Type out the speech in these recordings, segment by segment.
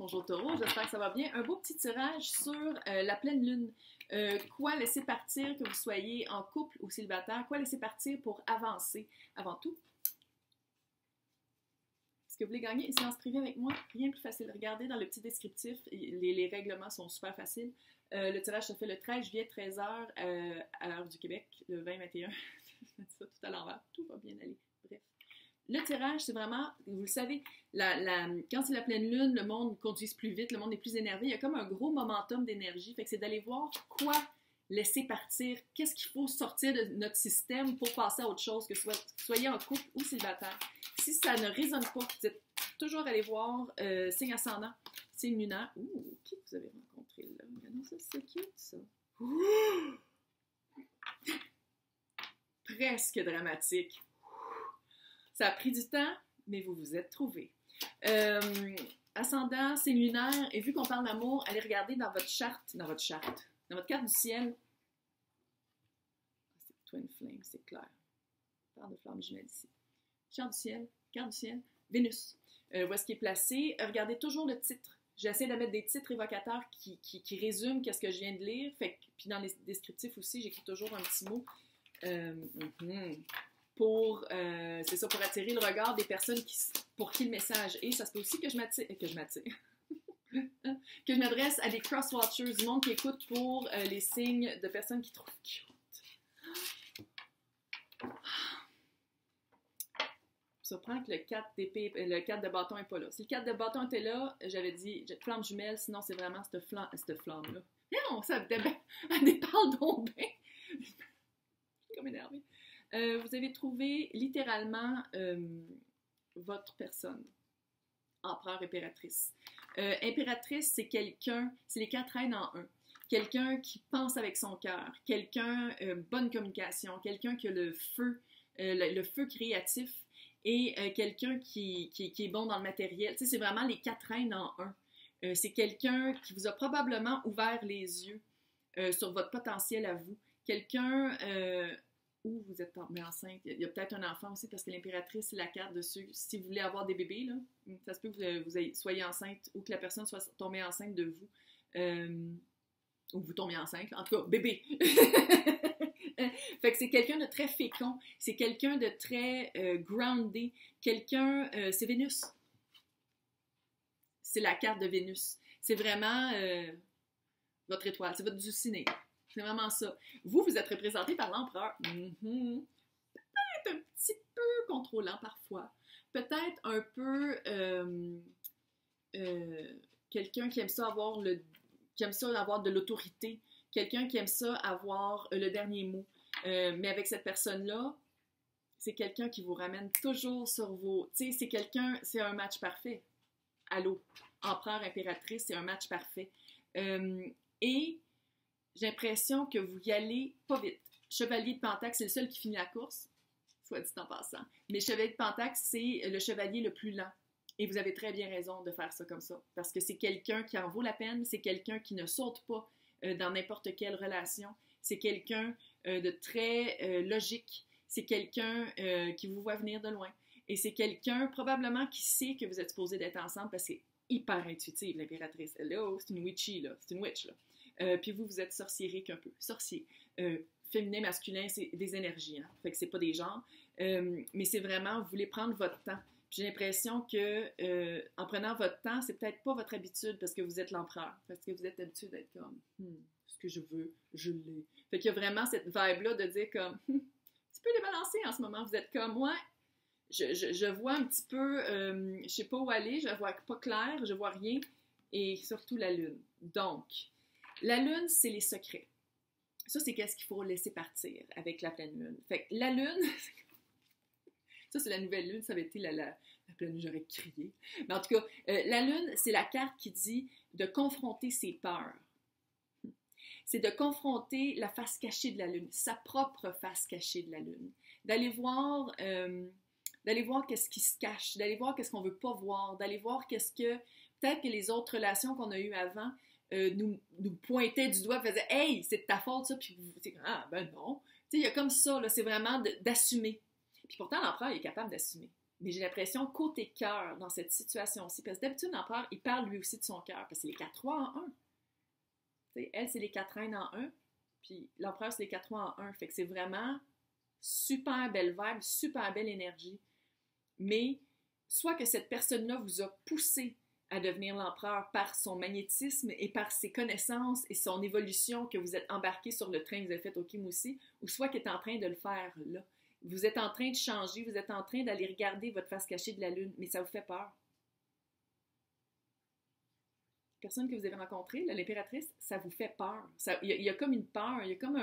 Bonjour Taureau, j'espère que ça va bien. Un beau petit tirage sur la pleine lune. Quoi laisser partir, que vous soyez en couple ou célibataire, quoi laisser partir pour avancer avant tout? Est-ce que vous voulez gagner une séance privée avec moi? Rien de plus facile. Regardez dans le petit descriptif, les règlements sont super faciles. Le tirage se fait le 13 juillet, 13h à l'heure du Québec, le 20-21. Je me dis ça tout à l'envers, tout va bien aller. Bref. Le tirage, c'est vraiment, vous le savez, quand c'est la pleine lune, le monde conduit plus vite, le monde est plus énervé. Il y a comme un gros momentum d'énergie. Fait que c'est d'aller voir quoi laisser partir, qu'est-ce qu'il faut sortir de notre système pour passer à autre chose, que soyez en couple ou célibataire. Si ça ne résonne pas, vous êtes toujours allé voir signe ascendant, signe lunaire. Ouh, qui vous avez rencontré là? Regardez ça, c'est cute ça. Ouh! Presque dramatique. Ça a pris du temps, mais vous vous êtes trouvés. Ascendant, signe lunaire, et vu qu'on parle d'amour, allez regarder dans votre carte du ciel. C'est Twin Flame, c'est clair. On parle de flamme jumelle ici. Carte du ciel, Vénus. Voici qui est placé. Regardez toujours le titre. J'essaie de mettre des titres évocateurs qui résument ce que je viens de lire. Puis dans les descriptifs aussi, j'écris toujours un petit mot. Pour attirer le regard des personnes pour qui le message est. Ça se peut aussi que je m'attire, que je m'adresse à des cross-watchers, du monde qui écoute pour les signes de personnes qui trouvent cute. Ça prend que le 4 d'épée, le 4 de bâton n'est pas là. Si le 4 de bâton était là, j'avais dit flamme jumelle, sinon c'est vraiment cette flamme-là. Non, ça me déparle donc bien. Je suis comme énervée. Vous avez trouvé littéralement votre personne. Empereur, impératrice. Impératrice, c'est quelqu'un, c'est les 4 reines en un. Quelqu'un qui pense avec son cœur, quelqu'un, bonne communication, quelqu'un qui a le feu créatif et quelqu'un qui est bon dans le matériel. Tu sais, c'est vraiment les 4 reines en un. C'est quelqu'un qui vous a probablement ouvert les yeux sur votre potentiel à vous. Quelqu'un... ou vous êtes tombé enceinte. Il y a peut-être un enfant aussi, parce que l'impératrice, c'est la carte dessus. Si vous voulez avoir des bébés, là, ça se peut que vous soyez enceinte ou que la personne soit tombée enceinte de vous. Ou que vous tombiez enceinte. En tout cas, bébé! Fait que c'est quelqu'un de très fécond. C'est quelqu'un de très groundé. Quelqu'un... c'est Vénus. C'est la carte de Vénus. C'est vraiment votre étoile. C'est votre dulcinée. C'est vraiment ça. Vous êtes représenté par l'empereur. Peut-être un petit peu contrôlant parfois. Peut-être un peu quelqu'un qui aime ça avoir de l'autorité. Quelqu'un qui aime ça avoir le dernier mot. Mais avec cette personne-là, c'est quelqu'un qui vous ramène toujours sur vos... Tu sais, c'est un match parfait. Allô? Empereur, impératrice, c'est un match parfait. Et... j'ai l'impression que vous y allez pas vite. Chevalier de Pentacle, c'est le seul qui finit la course, soit dit en passant. Mais Chevalier de Pentacle, c'est le chevalier le plus lent. Et vous avez très bien raison de faire ça comme ça. Parce que c'est quelqu'un qui en vaut la peine, c'est quelqu'un qui ne saute pas dans n'importe quelle relation. C'est quelqu'un de très logique. C'est quelqu'un qui vous voit venir de loin. Et c'est quelqu'un probablement qui sait que vous êtes supposés d'être ensemble parce que c'est hyper intuitive, l'impératrice. Là, c'est une witchy, là. C'est une witch, là. Puis vous êtes sorciérique un peu. Sorcier. Féminin, masculin, c'est des énergies. Hein? Fait que c'est pas des genres. Mais c'est vraiment, vous voulez prendre votre temps. Puis j'ai l'impression que en prenant votre temps, c'est peut-être pas votre habitude parce que vous êtes l'empereur. Parce que vous êtes habitué d'être comme ce que je veux, je l'ai. Fait qu'il y a vraiment cette vibe-là de dire comme tu peux débalancer en ce moment. Vous êtes comme ouais, je vois un petit peu, je sais pas où aller, je vois pas clair, je vois rien. Et surtout la lune. Donc, la lune, c'est les secrets. Ça, c'est qu'est-ce qu'il faut laisser partir avec la pleine lune. Fait que la lune, ça, c'est la nouvelle lune, ça avait été la pleine lune, j'aurais crié. Mais en tout cas, la lune, c'est la carte qui dit de confronter ses peurs. C'est de confronter la face cachée de la lune, sa propre face cachée de la lune. D'aller voir qu'est-ce qui se cache, d'aller voir qu'est-ce qu'on veut pas voir, d'aller voir peut-être que les autres relations qu'on a eues avant nous pointaient du doigt et faisaient « Hey, c'est de ta faute, ça! » Puis vous dites « Ah, ben non! » Tu sais, il y a comme ça, là, c'est vraiment d'assumer. Puis pourtant, l'empereur, il est capable d'assumer. Mais j'ai l'impression, côté cœur, dans cette situation-ci, parce que d'habitude, l'empereur, il parle lui aussi de son cœur, parce que c'est les 4 rois en un. T'sais, elle, c'est les 4 reines en un, puis l'empereur, c'est les 4 rois en un. Fait que c'est vraiment super belle vibe, super belle énergie. Mais soit que cette personne-là vous a poussé à devenir l'empereur par son magnétisme et par ses connaissances et son évolution, que vous êtes embarqué sur le train que vous avez fait au Kim aussi, ou soit qu'elle est en train de le faire là. Vous êtes en train de changer, vous êtes en train d'aller regarder votre face cachée de la lune, mais ça vous fait peur. Personne que vous avez rencontrée, l'impératrice, ça vous fait peur. Il y a comme une peur, il y a comme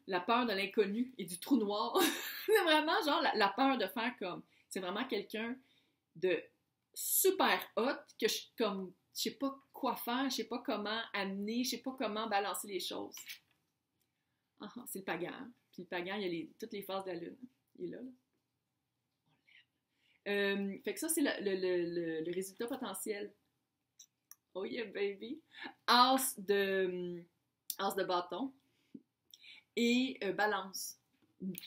la peur de l'inconnu et du trou noir. C'est vraiment genre la peur de faire comme... C'est vraiment quelqu'un de super hot que je sais pas quoi faire, je sais pas comment amener, je sais pas comment balancer les choses. C'est le pagan. Puis le pagan, il y a toutes les phases de la lune. Il est là. On l'aime. Fait que ça, c'est le résultat potentiel. Oh yeah, baby! As de bâton et balance.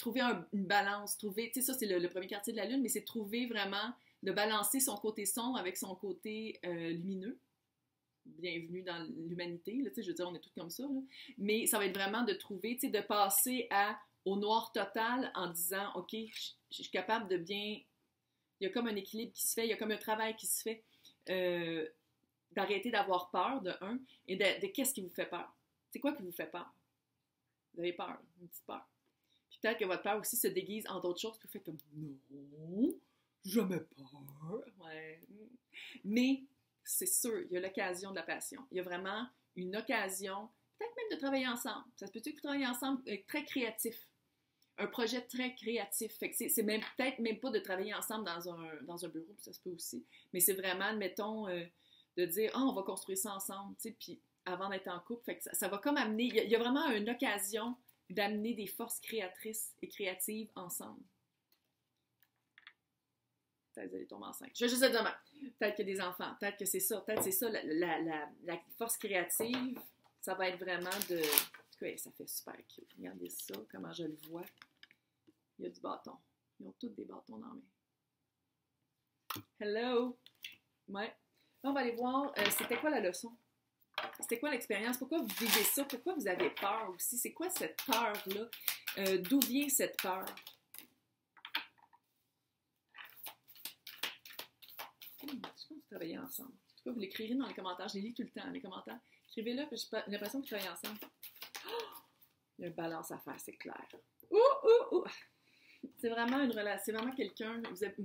Trouver une balance. Tu sais, ça, c'est le premier quartier de la lune, mais c'est trouver vraiment de balancer son côté sombre avec son côté lumineux. Bienvenue dans l'humanité, là, je veux dire, on est tous comme ça. Là. Mais ça va être vraiment de trouver, de passer au noir total en disant, OK, je suis capable de bien... Il y a comme un équilibre qui se fait, il y a comme un travail qui se fait. D'arrêter d'avoir peur, de un, et de qu'est-ce qui vous fait peur. C'est quoi qui vous fait peur? Vous avez peur, une petite peur. Puis peut-être que votre peur aussi se déguise en d'autres choses, puis vous faites comme « Non, jamais peur. » Ouais. Mais c'est sûr, il y a l'occasion de la passion. Il y a vraiment une occasion, peut-être même de travailler ensemble. Ça se peut-tu que vous travaillez ensemble très créatif? Un projet très créatif. Fait que c'est même, peut-être même pas de travailler ensemble dans un bureau, ça se peut aussi. Mais c'est vraiment, admettons... de dire, on va construire ça ensemble, tu sais, puis avant d'être en couple, fait que ça va comme amener, il y a vraiment une occasion d'amener des forces créatrices et créatives ensemble. Peut-être que vous allez tomber enceinte. Je vais juste dire demain. Peut-être qu'il y a des enfants, peut-être que c'est ça, la force créative, ça va être vraiment de... En tout cas, ça fait super cute. Regardez ça, comment je le vois. Il y a du bâton. Ils ont tous des bâtons dans la main. Hello! Ouais. Là, on va aller voir, c'était quoi la leçon? C'était quoi l'expérience? Pourquoi vous vivez ça? Pourquoi vous avez peur aussi? C'est quoi cette peur-là? D'où vient cette peur? Est-ce que vous travaillez ensemble? En tout cas, vous l'écrirez dans les commentaires. Je les lis tout le temps, les commentaires. Écrivez-le, j'ai l'impression que vous travaillez ensemble. Oh! Il y a une balance à faire, c'est clair. C'est vraiment une relation, c'est vraiment quelqu'un, vous êtes...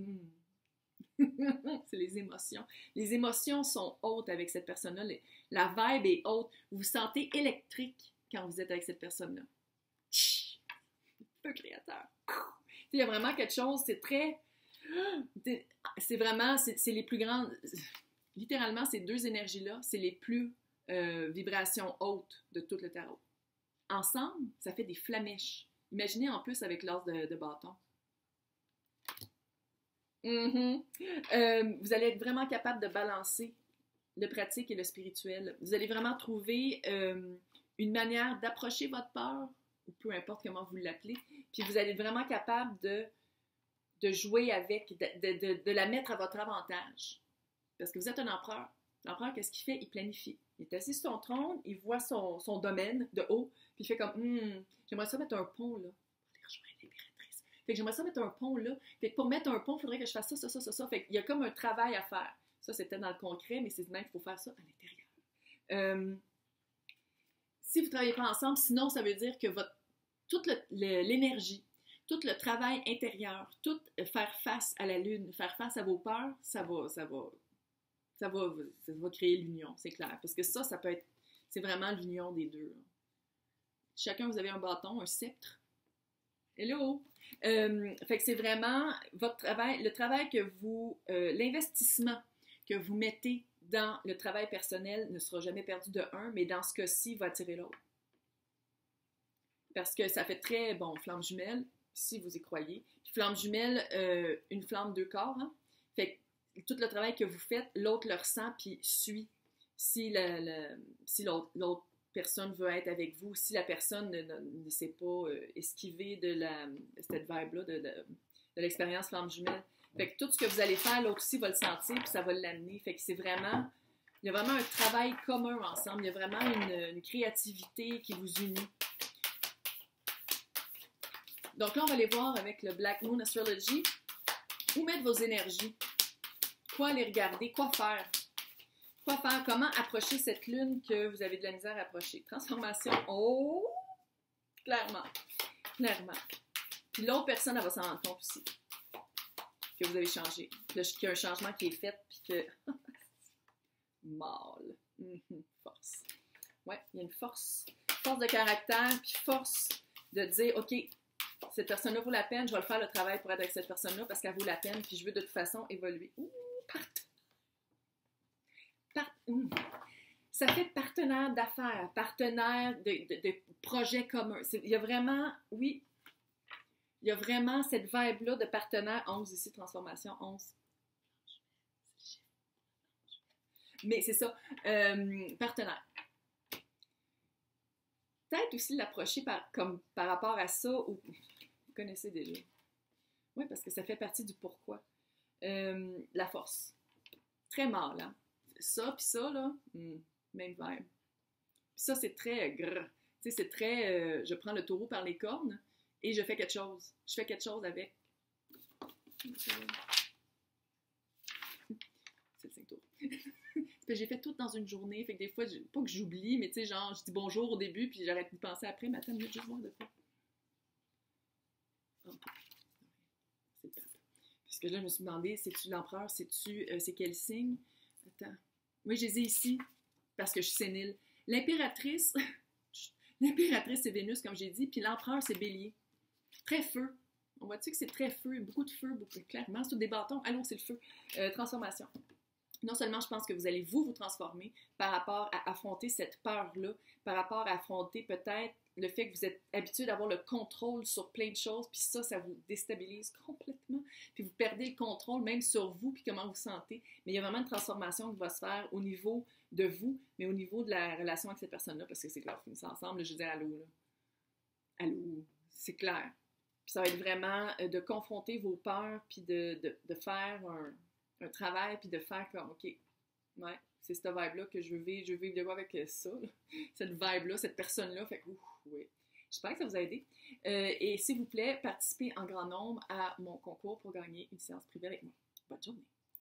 c'est les émotions. Les émotions sont hautes avec cette personne-là. La vibe est haute. Vous vous sentez électrique quand vous êtes avec cette personne-là. Feu créateur. Il y a vraiment quelque chose, c'est très... C'est vraiment, c'est les plus grandes... Littéralement, ces deux énergies-là, c'est les plus vibrations hautes de tout le tarot. Ensemble, ça fait des flamèches. Imaginez en plus avec l'as de bâton. Vous allez être vraiment capable de balancer le pratique et le spirituel. Vous allez vraiment trouver une manière d'approcher votre peur, ou peu importe comment vous l'appelez, puis vous allez être vraiment capable de jouer avec, de la mettre à votre avantage. Parce que vous êtes un empereur. L'empereur, qu'est-ce qu'il fait? Il planifie. Il est assis sur son trône, il voit son domaine de haut, puis il fait comme, j'aimerais ça mettre un pont là. Fait que j'aimerais ça mettre un pont là. Fait que pour mettre un pont, il faudrait que je fasse ça. Fait qu'il y a comme un travail à faire. Ça, c'est peut-être dans le concret, mais c'est même qu'il faut faire ça à l'intérieur. Si vous ne travaillez pas ensemble, sinon, ça veut dire que toute l'énergie, tout le travail intérieur, tout faire face à la lune, faire face à vos peurs, ça va créer l'union, c'est clair. Parce que ça peut être, c'est vraiment l'union des deux. Chacun, vous avez un bâton, un sceptre. Hello! Fait que c'est vraiment votre travail, le travail que vous, l'investissement que vous mettez dans le travail personnel ne sera jamais perdu de un, mais dans ce cas-ci, va attirer l'autre. Parce que ça fait très, flamme jumelle, si vous y croyez. Puis flamme jumelle, une flamme deux corps, hein? Fait que tout le travail que vous faites, l'autre le ressent puis suit. Si l'autre personne veut être avec vous, si la personne ne s'est pas esquivée de cette vibe-là, de l'expérience flamme jumelle. Fait que tout ce que vous allez faire, l'autre aussi va le sentir, puis ça va l'amener. Fait que c'est vraiment, il y a vraiment un travail commun ensemble. Il y a vraiment une créativité qui vous unit. Donc là, on va aller voir avec le Black Moon Astrology où mettre vos énergies. Quoi aller regarder, quoi faire. Quoi faire, comment approcher cette lune que vous avez de la misère à approcher. Transformation, oh! Clairement, clairement. Puis l'autre personne, elle va s'en rendre compte aussi que vous avez changé. Qu'il y a un changement qui est fait, puis que... Mâle. Force. Ouais, il y a une force. Force de caractère, puis force de dire, OK, cette personne-là vaut la peine, je vais le faire le travail pour être avec cette personne-là parce qu'elle vaut la peine, puis je veux de toute façon évoluer. Ouh, ça fait partenaire d'affaires, partenaire de projets communs. Il y a vraiment, oui, il y a vraiment cette vibe-là de partenaire. 11 ici, transformation, 11. Mais c'est ça, partenaire. Peut-être aussi l'approcher par rapport à ça, ou vous connaissez déjà. Oui, parce que ça fait partie du pourquoi. La force. Très mal, hein? Ça, puis ça, là, même vibe. Puis ça, c'est très grrr. Tu sais, c'est très... je prends le taureau par les cornes et je fais quelque chose. Je fais quelque chose avec. C'est le 5 tours. J'ai fait tout dans une journée, fait que des fois, pas que j'oublie, mais tu sais, genre, je dis bonjour au début, puis j'arrête de penser après, mais attends, je vais juste voir de quoi. Oh. C'est top. Parce que là, je me suis demandé, c'est-tu l'empereur, c'est quel signe? Attends. Oui, je les ai ici, parce que je suis sénile. L'impératrice, c'est Vénus, comme j'ai dit, puis l'empereur, c'est Bélier. Très feu. On voit-tu que c'est très feu, beaucoup de feu, clairement, c'est tout des bâtons. Allô, c'est le feu. Transformation. Non seulement je pense que vous allez vous transformer par rapport à affronter cette peur-là, par rapport à affronter peut-être le fait que vous êtes habitué d'avoir le contrôle sur plein de choses, puis ça vous déstabilise complètement, puis vous perdez le contrôle même sur vous, puis comment vous sentez. Mais il y a vraiment une transformation qui va se faire au niveau de vous, mais au niveau de la relation avec cette personne-là, parce que c'est clair, finissez ensemble, là, je dis allô, là. Allô, c'est clair. Puis ça va être vraiment de confronter vos peurs, puis de faire un travail, puis de faire comme, OK, ouais, c'est cette vibe-là que je veux vivre de quoi avec ça, là. Cette vibe-là, cette personne-là, fait que, oui. J'espère que ça vous a aidé. Et s'il vous plaît, participez en grand nombre à mon concours pour gagner une séance privée avec moi. Bonne journée!